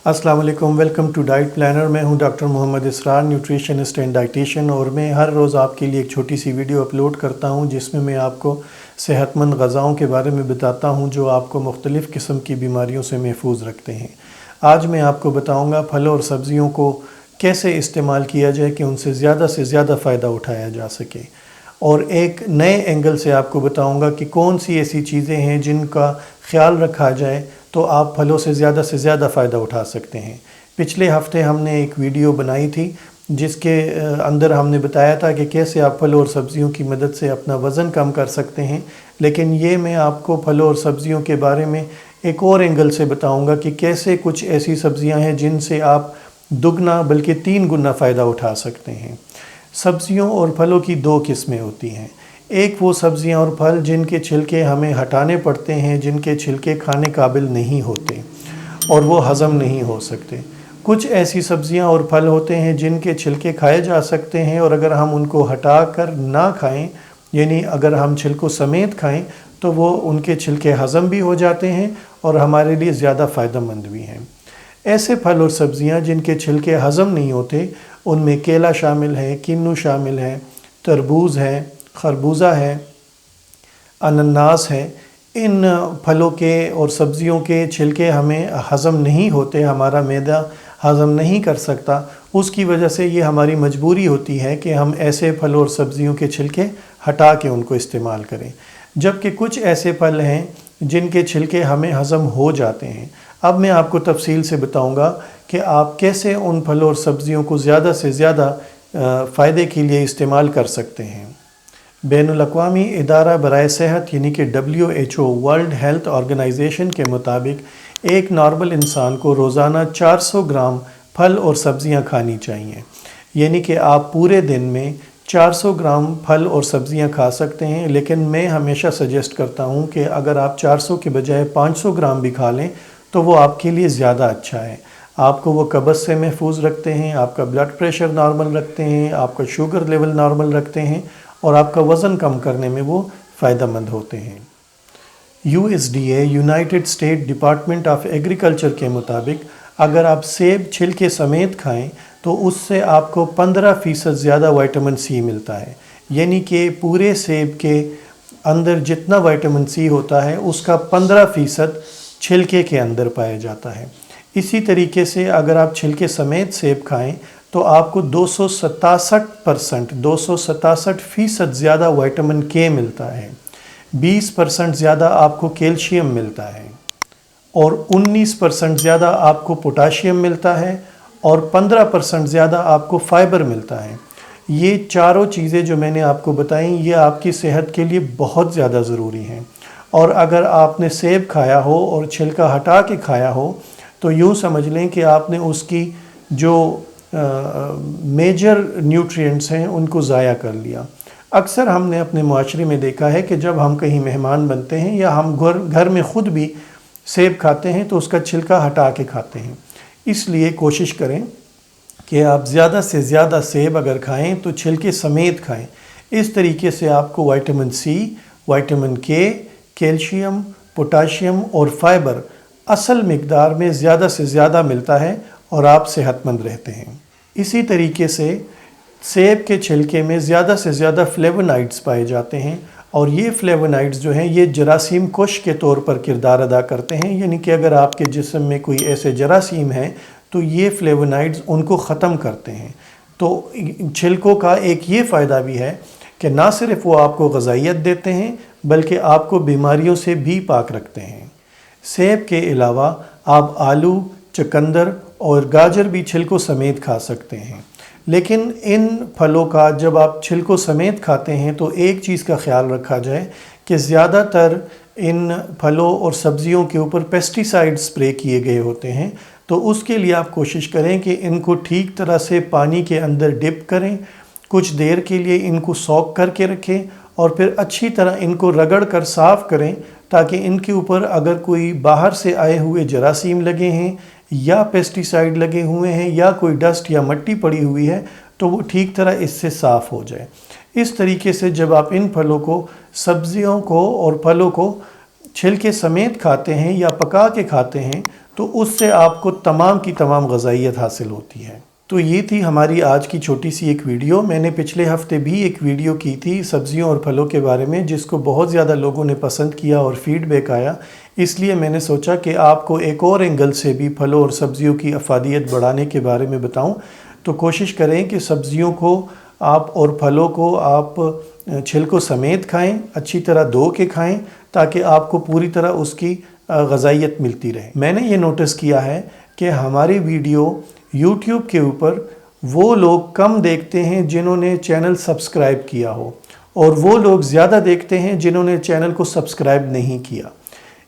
अस्सलाम वालेकुम, welcome to diet planner. मैं हूं doctor Mohammad Israr, nutritionist and dietitian, और मैं हर रोज़ आपके लिए एक छोटी सी वीडियो अपलोड करता हूं जिसमें मैं आपको सेहतमंद ग़ज़ाओं के बारे में बताता हूं जो आपको मुख्तलिफ़ किस्म की बीमारियों से महफूज रखते हैं। आज मैं आपको बताऊंगा फलों और सब्ज़ियों को कैसे इस्तेमाल किया जाए कि उनसे ज़्यादा फ़ायदा उठाया जा सके, और एक नए एंगल से आपको बताऊंगा कि कौन सी ऐसी चीज़ें हैं जिनका ख्याल रखा जाए तो आप फलों से ज़्यादा फ़ायदा उठा सकते हैं। पिछले हफ्ते हमने एक वीडियो बनाई थी जिसके अंदर हमने बताया था कि कैसे आप फलों और सब्ज़ियों की मदद से अपना वज़न कम कर सकते हैं, लेकिन ये मैं आपको फलों और सब्ज़ियों के बारे में एक और एंगल से बताऊंगा कि कैसे कुछ ऐसी सब्ज़ियां हैं जिनसे आप दुगना बल्कि 3 गुना फ़ायदा उठा सकते हैं। सब्ज़ियों और फलों की 2 किस्में होती हैं। एक वो सब्ज़ियां और फल जिनके छिलके हमें हटाने पड़ते हैं, जिनके छिलके खाने काबिल नहीं होते और वो हज़म नहीं हो सकते। कुछ ऐसी सब्ज़ियां और फल होते हैं जिनके छिलके खाए जा सकते हैं, और अगर हम उनको हटा कर ना खाएं, यानी अगर हम छिलकों समेत खाएं, तो वो उनके छिलके हज़म भी हो जाते हैं और हमारे लिए ज़्यादा फ़ायदेमंद भी हैं। ऐसे फल और सब्ज़ियां जिनके छिलके हज़म नहीं होते, उनमें केला शामिल है, किन्नू शामिल है, तरबूज है, खरबूजा है, अनानास है। इन फलों के और सब्ज़ियों के छिलके हमें हज़म नहीं होते, हमारा मैदा हज़म नहीं कर सकता। उसकी वजह से ये हमारी मजबूरी होती है कि हम ऐसे फलों और सब्ज़ियों के छिलके हटा के उनको इस्तेमाल करें, जबकि कुछ ऐसे फल हैं जिनके छिलके हमें हज़म हो जाते हैं। अब मैं आपको तफसील से बताऊंगा कि आप कैसे उन फलों और सब्ज़ियों को ज़्यादा से ज़्यादा फ़ायदे के लिए इस्तेमाल कर सकते हैं। बैनुल अक़वामी इदारा बराए सेहत यानी कि WHO वर्ल्ड हेल्थ ऑर्गेनाइजेशन के मुताबिक एक नॉर्मल इंसान को रोज़ाना 400 ग्राम फल और सब्ज़ियां खानी चाहिए। यानी कि आप पूरे दिन में 400 ग्राम फल और सब्ज़ियां खा सकते हैं, लेकिन मैं हमेशा सजेस्ट करता हूं कि अगर आप 400 के बजाय 500 ग्राम भी खा लें तो वो आपके लिए ज़्यादा अच्छा है। आपको वो कब्ज़ से महफूज रखते हैं, आपका ब्लड प्रेशर नॉर्मल रखते हैं, आपका शुगर लेवल नॉर्मल रखते हैं, और आपका वज़न कम करने में वो फ़ायदेमंद होते हैं। USDA United state department of agriculture के मुताबिक अगर आप सेब छिलके समेत खाएं तो उससे आपको 15% ज़्यादा विटामिन C मिलता है। यानी कि पूरे सेब के अंदर जितना विटामिन C होता है उसका 15% छिलके के अंदर पाया जाता है। इसी तरीके से अगर आप छिलके समेत सेब खाएं तो आपको 267% ज़्यादा विटामिन K मिलता है, 20% ज़्यादा आपको कैल्शियम मिलता है, और 19% ज़्यादा आपको पोटाशियम मिलता है, और 15% ज़्यादा आपको फाइबर मिलता है। ये चारों चीज़ें जो मैंने आपको बताई ये आपकी सेहत के लिए बहुत ज़्यादा ज़रूरी हैं। और अगर आपने सेब खाया हो और छिलका हटा के खाया हो तो यूँ समझ लें कि आपने उसकी जो मेजर न्यूट्रिएंट्स हैं उनको ज़ाया कर लिया। अक्सर हमने अपने माशरे में देखा है कि जब हम कहीं मेहमान बनते हैं या हम घर में ख़ुद भी सेब खाते हैं तो उसका छिलका हटा के खाते हैं। इसलिए कोशिश करें कि आप ज़्यादा से ज़्यादा सेब अगर खाएं तो छिलके समेत खाएं। इस तरीके से आपको vitamin C, vitamin K, calcium, potassium और फाइबर असल मिकदार में ज़्यादा से ज़्यादा मिलता है और आप सेहतमंद रहते हैं। इसी तरीके से सेब के छिलके में ज़्यादा से ज़्यादा फ्लेवोनाइड्स पाए जाते हैं, और ये फ्लेवोनाइड्स जो हैं ये जरासीम कुश के तौर पर किरदार अदा करते हैं। यानी कि अगर आपके जिस्म में कोई ऐसे जरासीम हैं तो ये फ्लेवोनाइड्स उनको ख़त्म करते हैं। तो छिलकों का एक ये फ़ायदा भी है कि ना सिर्फ वो आपको ग़ज़ाइयत देते हैं बल्कि आपको बीमारियों से भी पाक रखते हैं। सेब के अलावा आप आलू, चुकंदर और गाजर भी छिलकों समेत खा सकते हैं। लेकिन इन फलों का जब आप छिलकों समेत खाते हैं तो एक चीज़ का ख्याल रखा जाए कि ज़्यादातर इन फलों और सब्ज़ियों के ऊपर पेस्टिसाइड स्प्रे किए गए होते हैं, तो उसके लिए आप कोशिश करें कि इनको ठीक तरह से पानी के अंदर डिप करें, कुछ देर के लिए इनको सॉक करके रखें और फिर अच्छी तरह इनको रगड़ कर साफ़ करें, ताकि इनके ऊपर अगर कोई बाहर से आए हुए जरासीम लगे हैं या पेस्टिसाइड लगे हुए हैं या कोई डस्ट या मिट्टी पड़ी हुई है तो वो ठीक तरह इससे साफ़ हो जाए। इस तरीके से जब आप इन फलों को, सब्जियों को और फलों को छिलके समेत खाते हैं या पका के खाते हैं तो उससे आपको तमाम की तमाम ग़िज़ाइयत हासिल होती है। तो ये थी हमारी आज की छोटी सी एक वीडियो। मैंने पिछले हफ्ते भी एक वीडियो की थी सब्ज़ियों और फलों के बारे में, जिसको बहुत ज़्यादा लोगों ने पसंद किया और फीडबैक आया। इसलिए मैंने सोचा कि आपको एक और एंगल से भी फलों और सब्ज़ियों की अफादियत बढ़ाने के बारे में बताऊं। तो कोशिश करें कि सब्ज़ियों को आप और फलों को आप छिलकों समेत खाएं, अच्छी तरह धो के खाएं, ताकि आपको पूरी तरह उसकी ग़िज़ाइयत मिलती रहे। मैंने ये नोटिस किया है कि हमारी वीडियो YouTube के ऊपर वो लोग कम देखते हैं जिन्होंने चैनल सब्सक्राइब किया हो, और वो लोग ज़्यादा देखते हैं जिन्होंने चैनल को सब्सक्राइब नहीं किया।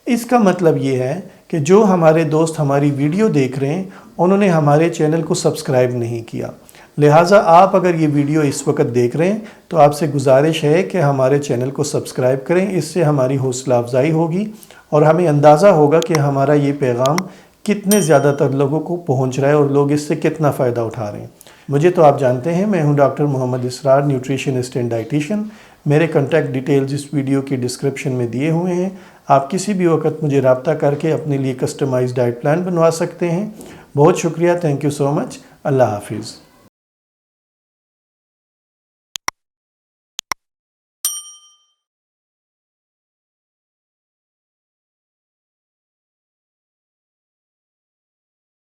इसका मतलब ये है कि जो हमारे दोस्त हमारी वीडियो देख रहे हैं उन्होंने हमारे चैनल को सब्सक्राइब नहीं किया। लिहाजा आप अगर ये वीडियो इस वक्त देख रहे हैं तो आपसे गुजारिश है कि हमारे चैनल को सब्सक्राइब करें। इससे हमारी हौसला अफजाई होगी और हमें अंदाज़ा होगा कि हमारा ये पैगाम कितने ज़्यादातर लोगों को पहुंच रहा है और लोग इससे कितना फ़ायदा उठा रहे हैं। मुझे तो आप जानते हैं, मैं हूं doctor Mohammad Israr, nutritionist and dietitian. मेरे कॉन्टैक्ट डिटेल्स इस वीडियो की डिस्क्रिप्शन में दिए हुए हैं। आप किसी भी वक्त मुझे रब्ता करके अपने लिए कस्टमाइज्ड डाइट प्लान बनवा सकते हैं। बहुत शुक्रिया, थैंक यू सो मच। अल्लाह हाफिज़।